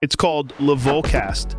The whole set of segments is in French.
It's called Le Volcast.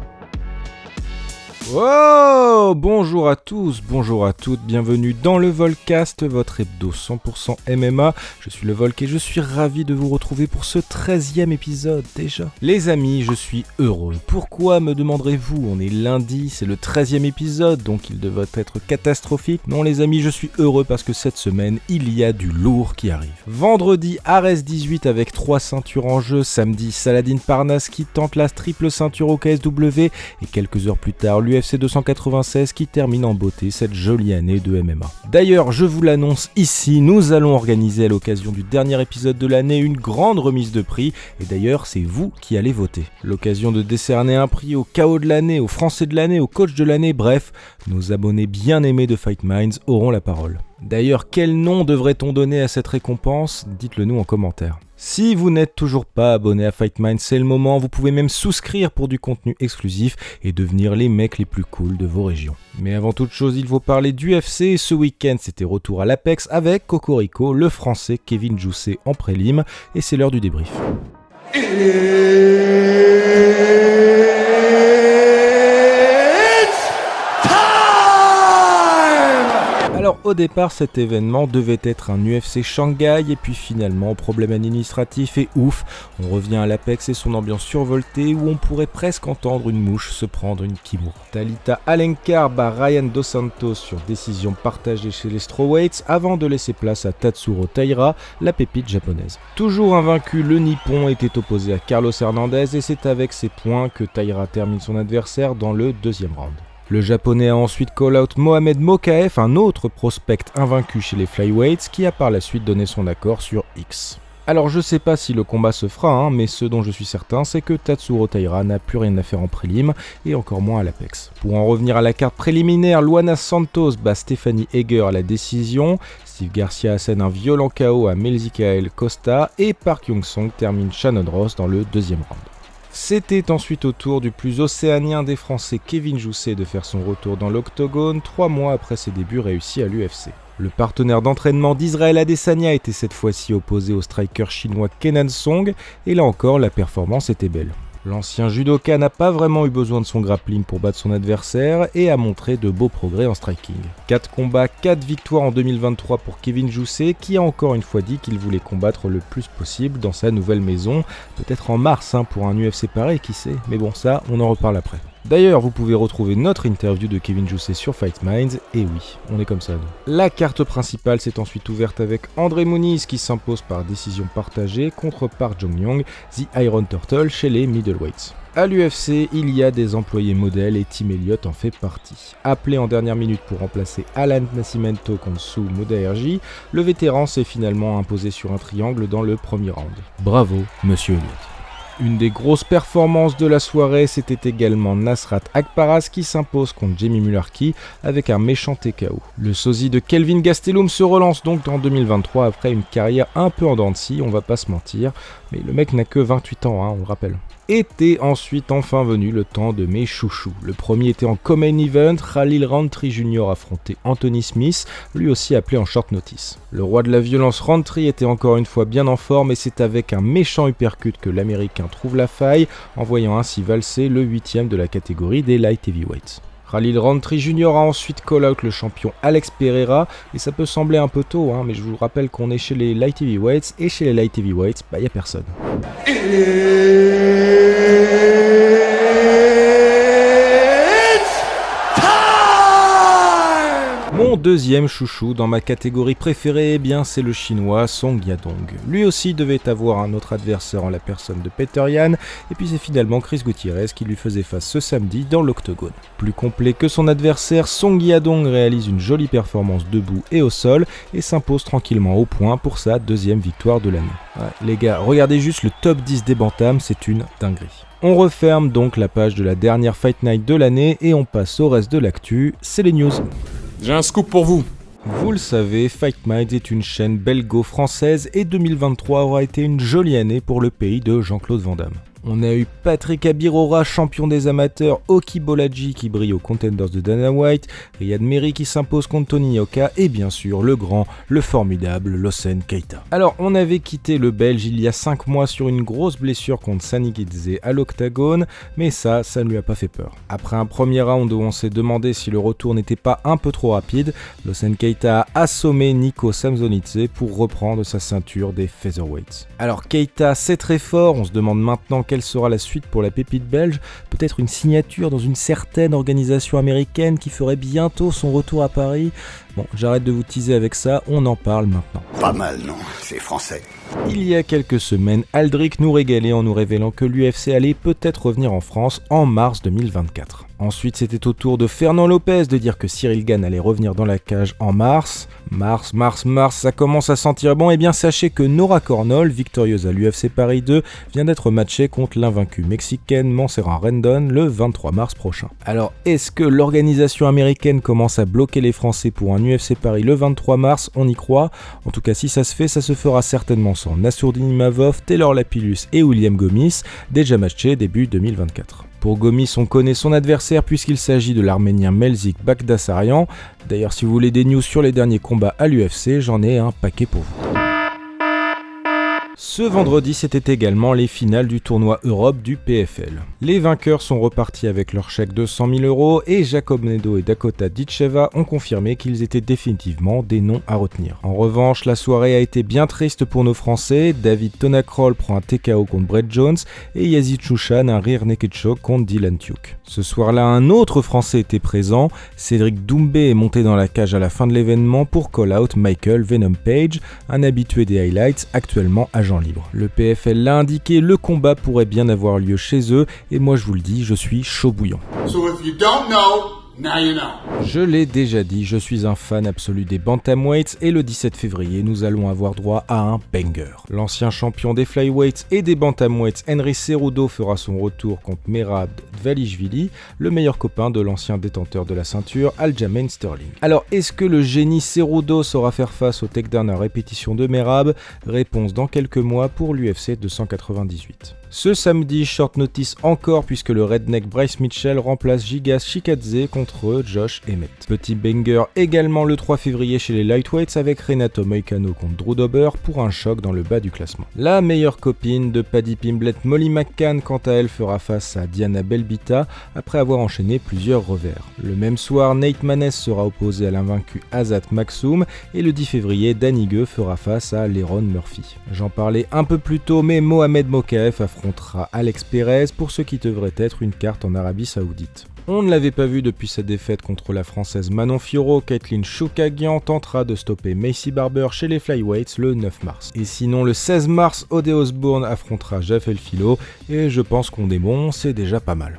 Oh, bonjour à tous, bonjour à toutes, bienvenue dans le Volcast, votre hebdo 100% MMA. Je suis le Volk et je suis ravi de vous retrouver pour ce 13e épisode déjà. Les amis, je suis heureux. Pourquoi, me demanderez-vous? On est lundi, c'est le 13e épisode, donc il devrait être catastrophique. Non les amis, je suis heureux parce que cette semaine, il y a du lourd qui arrive. Vendredi, Ares 18 avec 3 ceintures en jeu. Samedi, Saladin Parnasse qui tente la triple ceinture au KSW. Et quelques heures plus tard, l'UFC 296 qui termine en beauté cette jolie année de MMA. D'ailleurs, je vous l'annonce ici, nous allons organiser à l'occasion du dernier épisode de l'année une grande remise de prix. Et d'ailleurs, c'est vous qui allez voter. L'occasion de décerner un prix au KO de l'année, au Français de l'année, au coach de l'année, bref, nos abonnés bien aimés de Fight Minds auront la parole. D'ailleurs, quel nom devrait-on donner à cette récompense? Dites-le nous en commentaire. Si vous n'êtes toujours pas abonné à Fight Minds, c'est le moment, vous pouvez même souscrire pour du contenu exclusif et devenir les mecs les plus cool de vos régions. Mais avant toute chose, il faut parler d'UFC et ce week-end, c'était retour à l'Apex avec Cocorico, le français Kevin Jousset en prélim, et c'est l'heure du débrief. Alors au départ cet événement devait être un UFC Shanghai et puis finalement problème administratif et ouf, on revient à l'Apex et son ambiance survoltée où on pourrait presque entendre une mouche se prendre une Kimura. Talita Alencar bat Ryan Dos Santos sur décision partagée chez les strawweights avant de laisser place à Tatsuro Taira, la pépite japonaise. Toujours invaincu, le Nippon était opposé à Carlos Hernandez et c'est avec ses points que Taira termine son adversaire dans le deuxième round. Le japonais a ensuite call-out Mohamed Mokaev, un autre prospect invaincu chez les flyweights, qui a par la suite donné son accord sur X. Alors je sais pas si le combat se fera, mais ce dont je suis certain, c'est que Tatsuro Taira n'a plus rien à faire en prélim, et encore moins à l'Apex. Pour en revenir à la carte préliminaire, Luana Santos bat Stephanie Egger à la décision, Steve Garcia assène un violent KO à Melzikael Costa, et Park Young-song termine Shannon Ross dans le deuxième round. C'était ensuite au tour du plus océanien des Français Kevin Jousset de faire son retour dans l'octogone 3 mois après ses débuts réussis à l'UFC. Le partenaire d'entraînement d'Israël Adesanya était cette fois-ci opposé au striker chinois Kenan Song et là encore la performance était belle. L'ancien judoka n'a pas vraiment eu besoin de son grappling pour battre son adversaire et a montré de beaux progrès en striking. 4 combats, 4 victoires en 2023 pour Kevin Jousset qui a encore une fois dit qu'il voulait combattre le plus possible dans sa nouvelle maison, peut-être en mars pour un UFC pareil, qui sait, mais bon ça on en reparle après. D'ailleurs, vous pouvez retrouver notre interview de Kevin Jousset sur Fight Minds, et oui, on est comme ça nous. La carte principale s'est ensuite ouverte avec André Muniz qui s'impose par décision partagée contre Park Jong-young, The Iron Turtle chez les middleweights. À l'UFC, il y a des employés modèles et Tim Elliott en fait partie. Appelé en dernière minute pour remplacer Alan Nascimento contre Sue Mudaerji, le vétéran s'est finalement imposé sur un triangle dans le premier round. Bravo, monsieur Elliott. Une des grosses performances de la soirée, c'était également Nasrat Akparas qui s'impose contre Jamie Mullarkey avec un méchant TKO. Le sosie de Kelvin Gastelum se relance donc en 2023 après une carrière un peu en dents de scie, on va pas se mentir, mais le mec n'a que 28 ans, on le rappelle. Était ensuite enfin venu le temps de mes chouchous. Le premier était en co-main event, Khalil Rountree Jr. affrontait Anthony Smith, lui aussi appelé en short notice. Le roi de la violence Rountree était encore une fois bien en forme et c'est avec un méchant uppercut que l'américain trouve la faille, envoyant ainsi valser le 8e de la catégorie des light heavyweights. Khalil Rountree Jr. a ensuite call-out le champion Alex Pereira, et ça peut sembler un peu tôt, mais je vous rappelle qu'on est chez les light heavyweights, et chez les light heavyweights, y a personne. Mon deuxième chouchou dans ma catégorie préférée, c'est le chinois Song Yadong. Lui aussi devait avoir un autre adversaire en la personne de Peter Yan, et puis c'est finalement Chris Gutiérrez qui lui faisait face ce samedi dans l'octogone. Plus complet que son adversaire, Song Yadong réalise une jolie performance debout et au sol, et s'impose tranquillement au point pour sa deuxième victoire de l'année. Ouais, les gars, regardez juste le top 10 des bantams, c'est une dinguerie. On referme donc la page de la dernière Fight Night de l'année, et on passe au reste de l'actu, c'est les news. J'ai un scoop pour vous. Vous le savez, Fight Minds est une chaîne belgo-française et 2023 aura été une jolie année pour le pays de Jean-Claude Van Damme. On a eu Patrick Abirora, champion des amateurs, Oki Bolaji qui brille aux Contenders de Dana White, Riyad Meri qui s'impose contre Tony Yoka et bien sûr le grand, le formidable Lawson Keita. Alors on avait quitté le Belge il y a 5 mois sur une grosse blessure contre Sanigidze à l'octagone, mais ça ne lui a pas fait peur. Après un premier round où on s'est demandé si le retour n'était pas un peu trop rapide, Lawson Keita a assommé Nico Samsonidze pour reprendre sa ceinture des featherweights. Alors Keita c'est très fort, on se demande maintenant quelle sera la suite pour la pépite belge, peut-être une signature dans une certaine organisation américaine qui ferait bientôt son retour à Paris. Bon, j'arrête de vous teaser avec ça, on en parle maintenant. Pas mal, non? C'est français. Il y a quelques semaines, Aldric nous régalait en nous révélant que l'UFC allait peut-être revenir en France en mars 2024. Ensuite, c'était au tour de Fernand Lopez de dire que Cyril Gane allait revenir dans la cage en mars. Mars, ça commence à sentir bon. Et bien sachez que Nora Cornol, victorieuse à l'UFC Paris 2, vient d'être matchée contre l'invaincue mexicaine Montserrat Rendon le 23 mars prochain. Alors, est-ce que l'organisation américaine commence à bloquer les Français pour un UFC Paris le 23 mars? On y croit. En tout cas, si ça se fait, ça se fera certainement sans Nassourdine Imavov, Taylor Lapillus et William Gomis, déjà matchés début 2024. Pour Gomis, on connaît son adversaire puisqu'il s'agit de l'Arménien Melzik Bagdasaryan. D'ailleurs, si vous voulez des news sur les derniers combats à l'UFC, j'en ai un paquet pour vous. Ce vendredi, c'était également les finales du tournoi Europe du PFL. Les vainqueurs sont repartis avec leur chèque de 100 000 € et Jacob Nedo et Dakota Ditcheva ont confirmé qu'ils étaient définitivement des noms à retenir. En revanche, la soirée a été bien triste pour nos Français. David Tonacroll prend un TKO contre Brett Jones et Yazid Chouchan un rear naked choke contre Dylan Tuke. Ce soir-là, un autre Français était présent. Cédric Doumbé est monté dans la cage à la fin de l'événement pour call-out Michael Venom Page, un habitué des highlights actuellement agent libre. Le PFL l'a indiqué, le combat pourrait bien avoir lieu chez eux et moi je vous le dis, je suis chaud bouillant. So if you don't know, now you know. Je l'ai déjà dit, je suis un fan absolu des bantamweights et le 17 février, nous allons avoir droit à un banger. L'ancien champion des flyweights et des bantamweights, Henry Cerudo fera son retour contre Merab Dvalishvili, le meilleur copain de l'ancien détenteur de la ceinture, Aljamain Sterling. Alors, est-ce que le génie Cerudo saura faire face au takedown à répétition de Merab? Réponse dans quelques mois pour l'UFC 298. Ce samedi, short notice encore puisque le redneck Bryce Mitchell remplace Gigas Chikadze contre Josh Emmett. Petit banger également le 3 février chez les lightweights avec Renato Moicano contre Drew Dober pour un choc dans le bas du classement. La meilleure copine de Paddy Pimblett, Molly McCann, quant à elle fera face à Diana Belbita après avoir enchaîné plusieurs revers. Le même soir, Nate Maness sera opposé à l'invaincu Azat Maksoum et le 10 février, Danny Gueux fera face à Leron Murphy. J'en parlais un peu plus tôt, mais Mohamed Mokaev affrontera Alex Perez pour ce qui devrait être une carte en Arabie Saoudite. On ne l'avait pas vu depuis sa défaite contre la française Manon Fiorot, Caitlin Chookagian tentera de stopper Macy Barber chez les flyweights le 9 mars. Et sinon le 16 mars, Ode Osbourne affrontera Jafel Filo et je pense qu'on est bon, c'est déjà pas mal.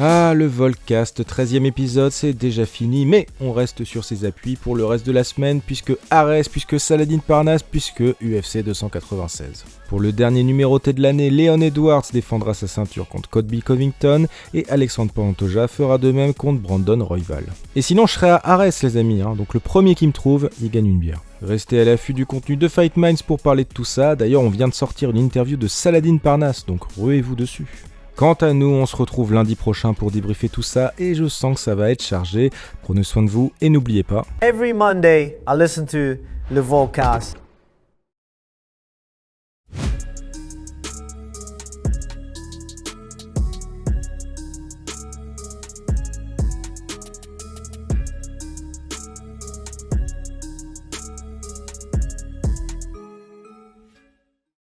Ah, le Volcast, 13e épisode, c'est déjà fini, mais on reste sur ses appuis pour le reste de la semaine, puisque Ares, puisque Saladin Parnasse, puisque UFC 296. Pour le dernier numéroté de l'année, Leon Edwards défendra sa ceinture contre Colby Covington, et Alexandre Pantoja fera de même contre Brandon Royval. Et sinon, je serai à Ares, les amis, donc le premier qui me trouve, il gagne une bière. Restez à l'affût du contenu de Fight Minds pour parler de tout ça, d'ailleurs on vient de sortir une interview de Saladin Parnasse, donc ruez-vous dessus. Quant à nous, on se retrouve lundi prochain pour débriefer tout ça et je sens que ça va être chargé. Prenez soin de vous et n'oubliez pas. Every Monday, I listen to Le Volcast.